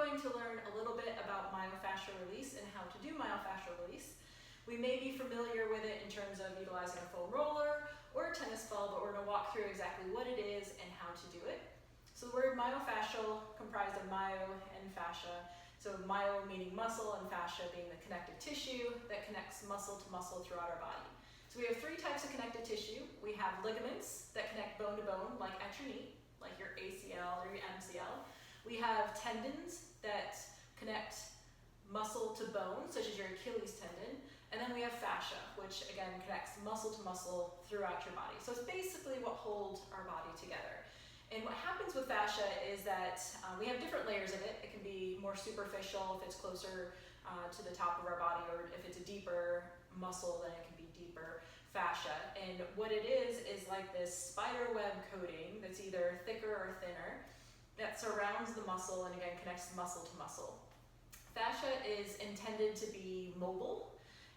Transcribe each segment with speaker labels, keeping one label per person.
Speaker 1: going to learn a little bit about myofascial release and how to do myofascial release. We may be familiar with it in terms of utilizing a foam roller or a tennis ball, but we're going to walk through exactly what it is and how to do it. So the word myofascial, comprised of myo and fascia. So myo meaning muscle and fascia being the connective tissue that connects muscle to muscle throughout our body. So we have three types of connective tissue. We have ligaments that connect bone to bone, like at your knee, like your ACL or your MCL. We have tendons that connect muscle to bone, such as your Achilles tendon. And then we have fascia, which again connects muscle to muscle throughout your body. So it's basically what holds our body together. And what happens with fascia is that we have different layers of it. It can be more superficial if it's closer to the top of our body, or if it's a deeper muscle, then it can be deeper fascia. And what it is like this spider web coating that's either thicker or thinner that surrounds the muscle and again connects muscle to muscle. Fascia is intended to be mobile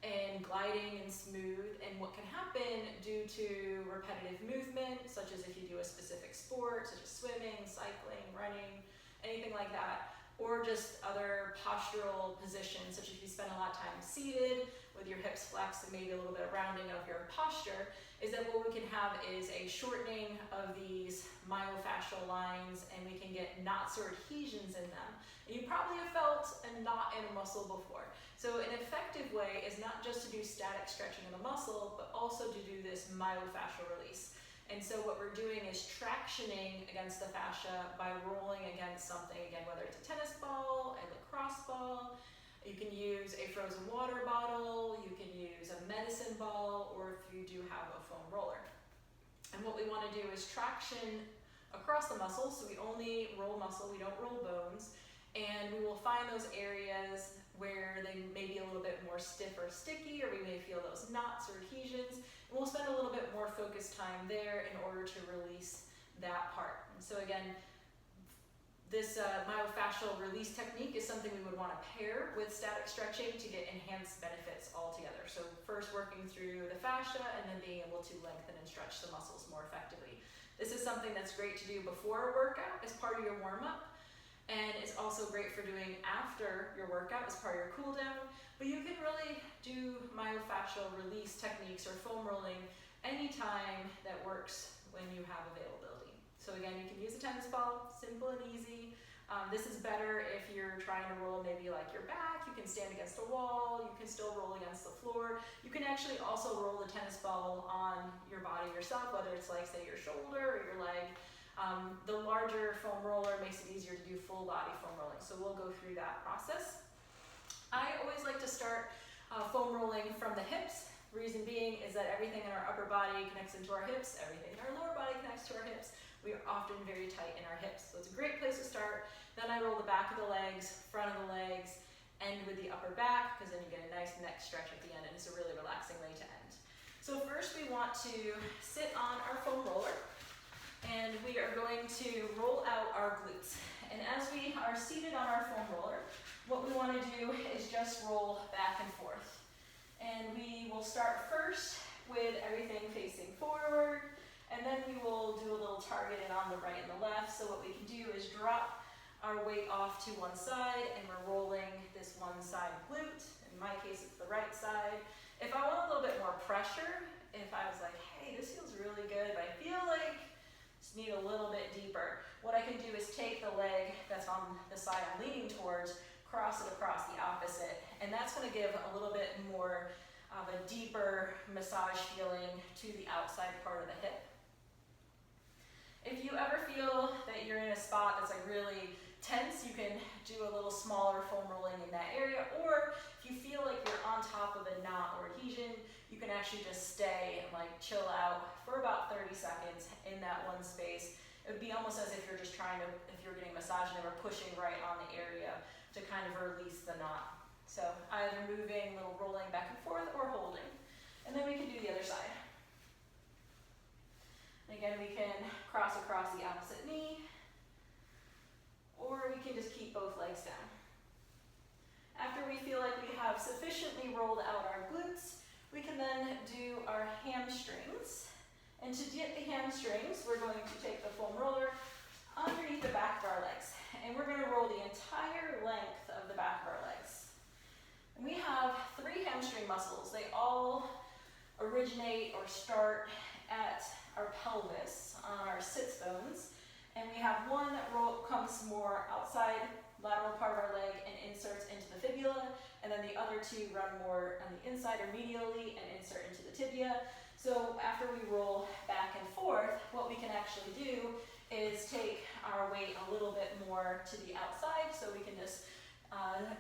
Speaker 1: and gliding and smooth, and what can happen due to repetitive movement, such as if you do a specific sport, such as swimming, cycling, running, anything like that, or just other postural positions, such as if you spend a lot of time seated with your hips flexed and maybe a little bit of rounding of your posture, is that what we can have is a shortening of these myofascial lines, and we can get knots or adhesions in them. And you probably have felt a knot in a muscle before. So an effective way is not just to do static stretching of the muscle, but also to do this myofascial release. And so what we're doing is tractioning against the fascia by rolling against something, again, whether it's a tennis ball, a lacrosse ball, you can use a frozen water bottle, you can use a medicine ball, or if you do have a foam roller. And what we want to do is traction across the muscle, so we only roll muscle, we don't roll bones, and we will find those areas where they may be a little bit more stiff or sticky, or we may feel those knots or adhesions, and we'll spend a little bit more focused time there in order to release that part. And so again, this myofascial release technique is something we would want to pair with static stretching to get enhanced benefits altogether. So first working through the fascia and then being able to lengthen and stretch the muscles more effectively. This is something that's great to do before a workout as part of your warm-up, and it's also great for doing after your workout as part of your cool down. But you can really do myofascial release techniques or foam rolling anytime that works when you have availability. So again, you can use a tennis ball, simple and easy. This is better if you're trying to roll maybe like your back. You can stand against a wall, you can still roll against the floor. You can actually also roll the tennis ball on your body yourself, whether it's like say your shoulder or your leg. The larger foam roller makes it easier to do full body foam rolling, so we'll go through that process. I always like to start foam rolling from the hips. Reason being is that everything in our upper body connects into our hips, everything in our lower body connects to our hips. We are often very tight in our hips, so it's a great place to start. Then I roll the back of the legs, front of the legs, end with the upper back, because then you get a nice neck stretch at the end, and it's a really relaxing way to end. So first we want to sit on our foam roller, and we are going to roll out our glutes. And as we are seated on our foam roller, what we want to do is just roll back and forth. And we will start first with everything facing forward, and then we will do a little targeted on the right and the left. So what we can do is drop our weight off to one side, and we're rolling this one side glute. In my case, it's the right side. If I want a little bit more pressure, if I was like, hey, this feels really good, but I feel like just need a little bit deeper, what I can do is take the leg that's on the side I'm leaning towards, cross it across the opposite, and that's going to give a little bit more of a deeper massage feeling to the outside part of the hip. If you ever feel that you're in a spot that's like really tense, you can do a little smaller foam rolling in that area, or if you feel like you're on top of a knot or adhesion, you can actually just stay and like chill out for about 30 seconds in that one space. It would be almost as if you're just trying to, if you're getting a massage and they were pushing right on the area to kind of release the knot. So either moving, little rolling back and forth, or holding. And then we can do the other side. And again, we can cross across the opposite knee, or we can just keep both legs down. After we feel like we have sufficiently rolled out our glutes, we can then do our hamstrings. And to get the hamstrings, we're going to take the foam roller underneath the back of our legs. And we're going to roll the entire And we have 3 hamstring muscles. They all originate or start at our pelvis, on our sits bones. And we have one that comes more outside lateral part of our leg and inserts into the fibula, and then the other 2 run more on the inside or medially and insert into the tibia. So after we roll back and forth, what we can actually do is take our weight a little bit more to the outside, so we can just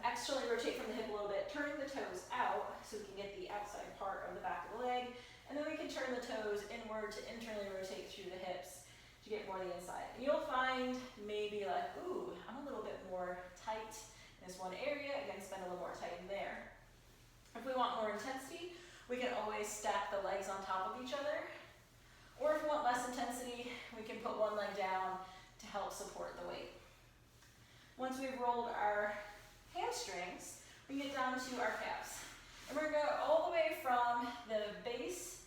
Speaker 1: externally rotate from the hip a little bit, turning the toes out so we can get the outside part of the back of the leg, and then we can turn the toes inward to internally rotate through the hips to get more of the inside. And you'll find maybe like, ooh, I'm a little bit more tight in this one area, again, spend a little more time there. If we want more intensity, we can always stack the legs on top of each other. Or if we want less intensity, we can put one leg down to help support the weight. Once we've rolled our hamstrings, we can get down to our calves. And we're going to go all the way from the base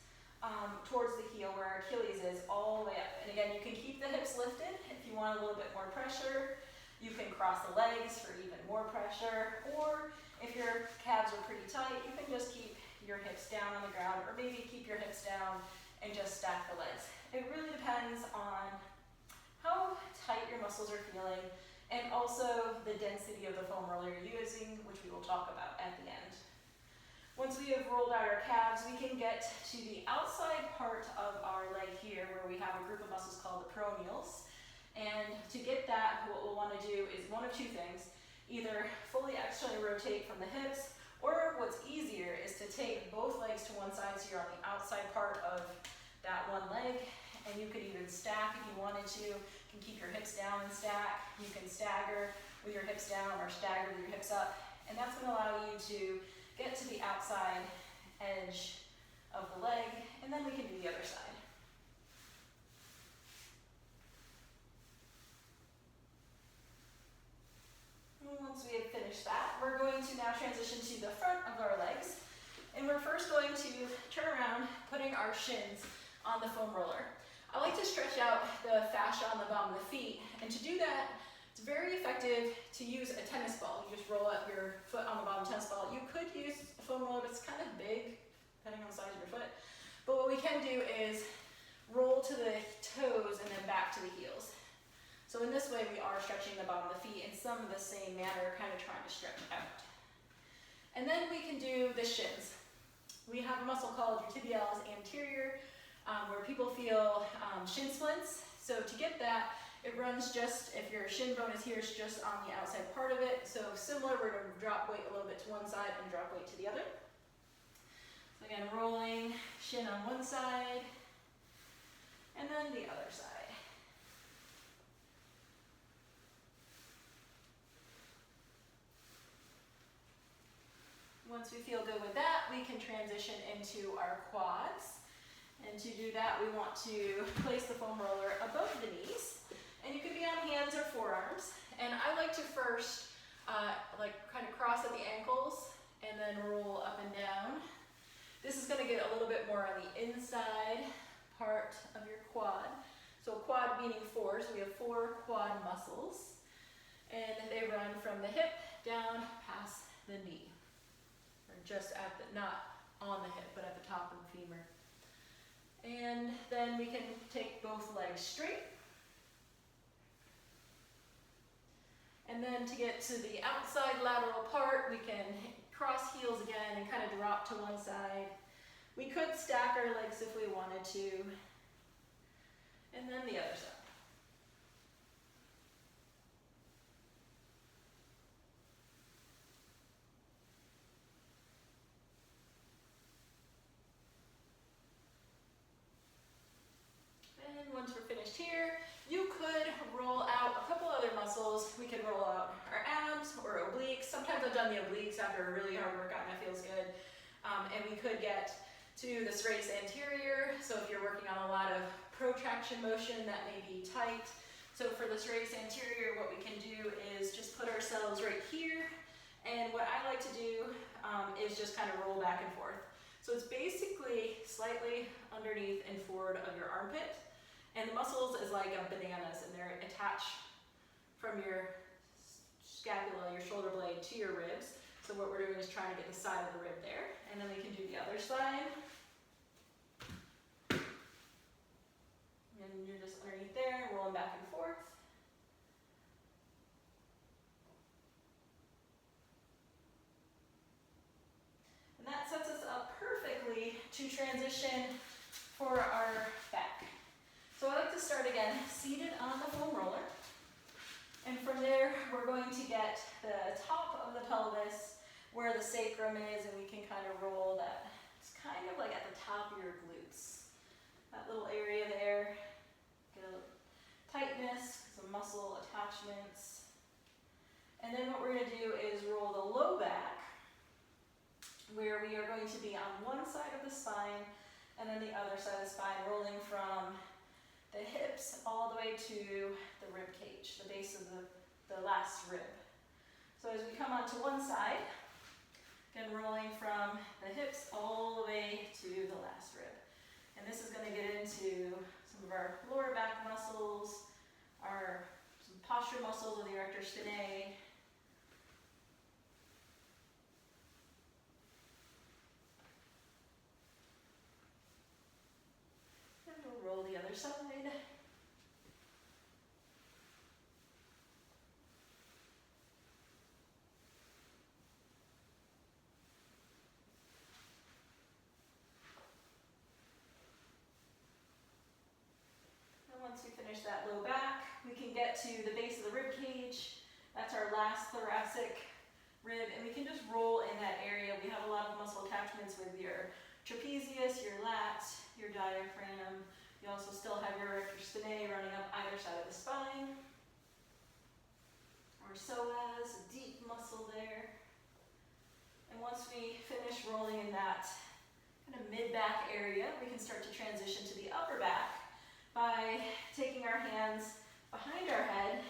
Speaker 1: towards the heel where our Achilles is, all the way up. And again, you can keep the hips lifted if you want a little bit more pressure. You can cross the legs for even more pressure. Or if your calves are pretty tight, you can just keep your hips down on the ground, or maybe keep your hips down and just stack the legs. It really depends on how tight your muscles are feeling, and also the density of the foam roller you're using, which we will talk about at the end. Once we have rolled out our calves, we can get to the outside part of our leg here, where we have a group of muscles called the peroneals. And to get that, what we'll want to do is one of 2 things. Either fully externally rotate from the hips, or what's easier is to take both legs to one side, so you're on the outside part of that one leg, and you could even stack if you wanted to. You can keep your hips down and stack. You can stagger with your hips down or stagger with your hips up, and that's going to allow you to get to the outside edge of the leg, and then we can do the other side. And once we have finished that, we're going to now transition to the front of our legs, and we're first going to turn around, putting our shins on the foam roller. I like to stretch out the fascia on the bottom of the feet, and to do that, it's very effective to use a tennis ball. You just roll up your foot on the bottom of the tennis ball. You could use a foam roller, but it's kind of big, depending on the size of your foot. But what we can do is roll to the toes and then back to the heels. So in this way, we are stretching the bottom of the feet in some of the same manner, kind of trying to stretch out. And then we can do the shins. We have a muscle called your tibialis anterior, where people feel shin splints. So to get that, it runs just, if your shin bone is here, it's just on the outside part of it. So similar, we're going to drop weight a little bit to one side and drop weight to the other. So again, rolling shin on one side, and then the other side. Once we feel good with that, we can transition into our quads. And to do that, we want to place the foam roller above the knees. And you can be on hands or forearms. And I like to first kind of cross at the ankles and then roll up and down. This is going to get a little bit more on the inside part of your quad. So quad meaning 4, so we have 4 quad muscles. And they run from the hip down past the knee. Or just at the, not on the hip, but at the top of the femur. And then we can take both legs straight. And then to get to the outside lateral part, we can cross heels again and kind of drop to one side. We could stack our legs if we wanted to. And then the other side. And once we're finished here, you could roll out a couple other muscles. We could roll out our abs or obliques. Sometimes I've done the obliques after a really hard workout and that feels good. And we could get to the serratus anterior. So if you're working on a lot of protraction motion, that may be tight. So for the serratus anterior, what we can do is just put ourselves right here. And what I like to do is just kind of roll back and forth. So it's basically slightly underneath and forward of your armpit. And the muscles is like bananas, and they're attached from your scapula, your shoulder blade, to your ribs. So what we're doing is trying to get the side of the rib there, and then we can do the other side. And you're just underneath there, rolling back and forth. And that sets us up perfectly to transition for our back. So I like to start again, seated on the foam roller. And from there, we're going to get the top of the pelvis where the sacrum is, and we can kind of roll that. It's kind of like at the top of your glutes. That little area there, get a tightness, some muscle attachments. And then what we're going to do is roll the low back, where we are going to be on one side of the spine and then the other side of the spine, rolling from the hips all the way to the rib cage, the base of the last rib. So as we come onto one side, again rolling from the hips all the way to the last rib. And this is going to get into some of our lower back muscles, some posture muscles of the erector spinae. And we'll roll the other side. Once we finish that low back, we can get to the base of the rib cage. That's our last thoracic rib, and we can just roll in that area. We have a lot of muscle attachments with your trapezius, your lats, your diaphragm. You also still have your erector spinae running up either side of the spine. Our psoas, a deep muscle there. And once we finish rolling in that kind of mid-back area, we can start to transition to the upper back by taking our hands behind our head.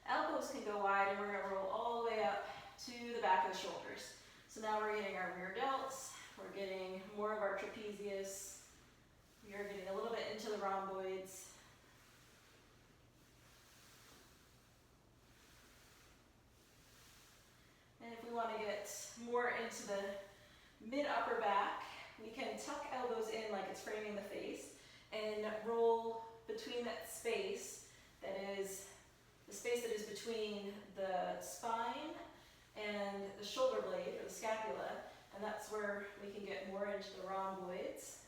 Speaker 1: Elbows can go wide, and we're going to roll all the way up to the back of the shoulders. So now we're getting our rear delts, we're getting more of our trapezius, we are getting a little bit into the rhomboids. And if we want to get more into the mid-upper back, we can tuck elbows in like it's framing the face and roll between that space that is the space that is between the spine and the shoulder blade or the scapula, and that's where we can get more into the rhomboids.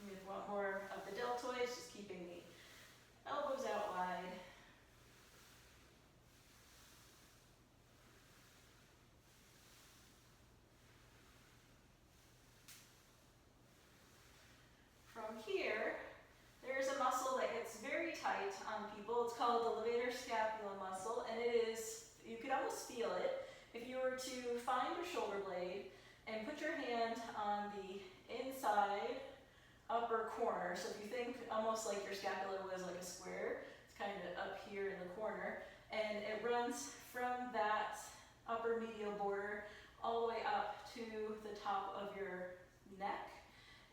Speaker 1: We want more of the deltoids, just keeping the elbows out wide. From here, there's a muscle that gets very tight on people. It's called the levator scapula muscle, and it is, you could almost feel it if you were to find your shoulder blade and put your hand on the inside upper corner. So if you think almost like your scapula was like a square, it's kind of up here in the corner, and it runs from that upper medial border all the way up to the top of your neck.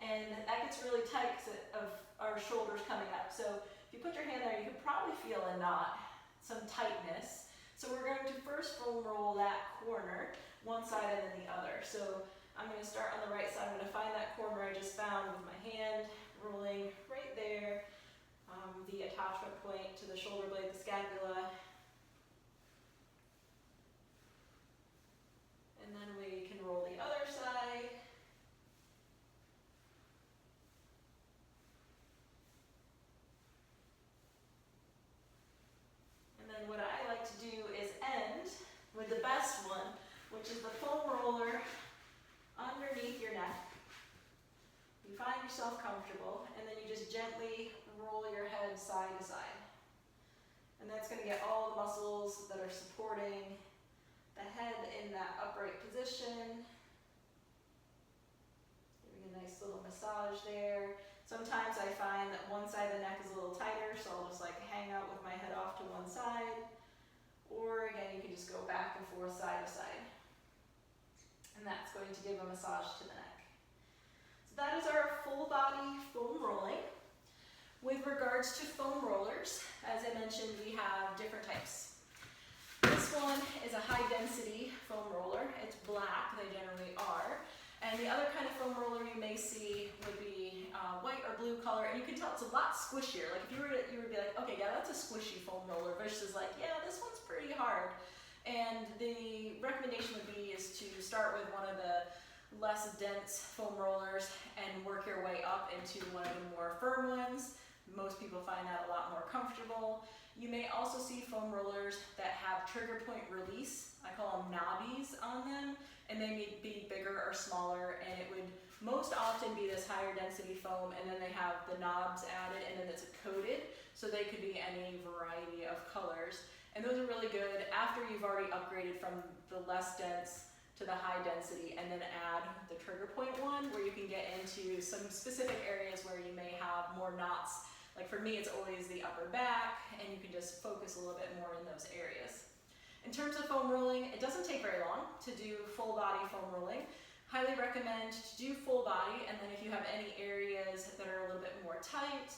Speaker 1: And that gets really tight because of our shoulders coming up. So if you put your hand there, you could probably feel a knot, some tightness. So we're going to first foam roll that corner, one side and then the other. So I'm going to start on the right side. I'm going to find that corner I just found with my hand, rolling right there, the attachment point to the shoulder blade, the scapula. And then we can roll the other side. And then what I like to do is end with the best one, which is the foam roller underneath your neck. You find yourself comfortable, and then you just gently roll your head side to side. And that's going to get all the muscles that are supporting the head in that upright position. Giving a nice little massage there. Sometimes I find that one side of the neck is a little tighter, so I'll just like hang out with my head off to one side. Or again, you can just go back and forth side to side. And that's going to give a massage to the neck. So that is our full body foam rolling. With regards to foam rollers, as I mentioned, we have different types. one is a high density foam roller. It's black, they generally are. And the other kind of foam roller you may see would be white or blue color, and you can tell it's a lot squishier. Like if you would be like, okay, yeah, that's a squishy foam roller, versus like, yeah, this one's pretty hard. And the recommendation would be is to start with one of the less dense foam rollers and work your way up into one of the more firm ones. Most people find that a lot more comfortable. You may also see foam rollers that have trigger point release. I call them knobbies on them, and they may be bigger or smaller, and it would most often be this higher density foam, and then they have the knobs added, and then it's coated, so they could be any variety of colors. And those are really good after you've already upgraded from the less dense to the high density, and then add the trigger point one, where you can get into some specific areas where you may have more knots. Like for me, it's always the upper back, and you can just focus a little bit more in those areas. In terms of foam rolling, it doesn't take very long to do full body foam rolling. Highly recommend to do full body, and then if you have any areas that are a little bit more tight,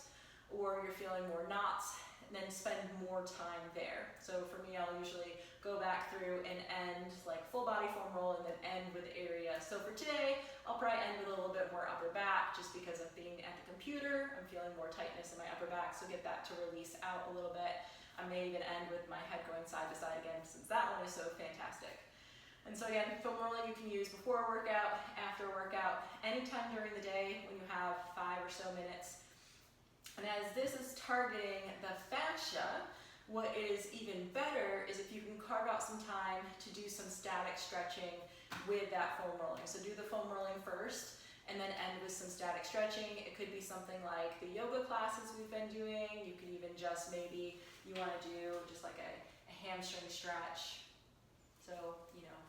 Speaker 1: or you're feeling more knots, then spend more time there. So for me, I'll usually go back through and end like full body foam roll, and then end with area. So for today, I'll probably end with a little bit more upper back, just because of being at the computer, I'm feeling more tightness in my upper back, so get that to release out a little bit. I may even end with my head going side to side again, since that one is so fantastic. And so again, foam rolling you can use before a workout, after a workout, anytime during the day when you have 5 or so minutes. And as this is targeting the fascia, what is even better is if you can carve out some time to do some static stretching with that foam rolling. So do the foam rolling first, and then end with some static stretching. It could be something like the yoga classes we've been doing. You can even just maybe, you want to do just like a hamstring stretch. So,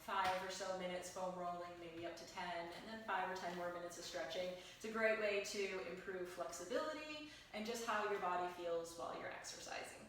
Speaker 1: 5 or so minutes foam rolling, maybe up to 10, and then 5 or 10 more minutes of stretching. It's a great way to improve flexibility and just how your body feels while you're exercising.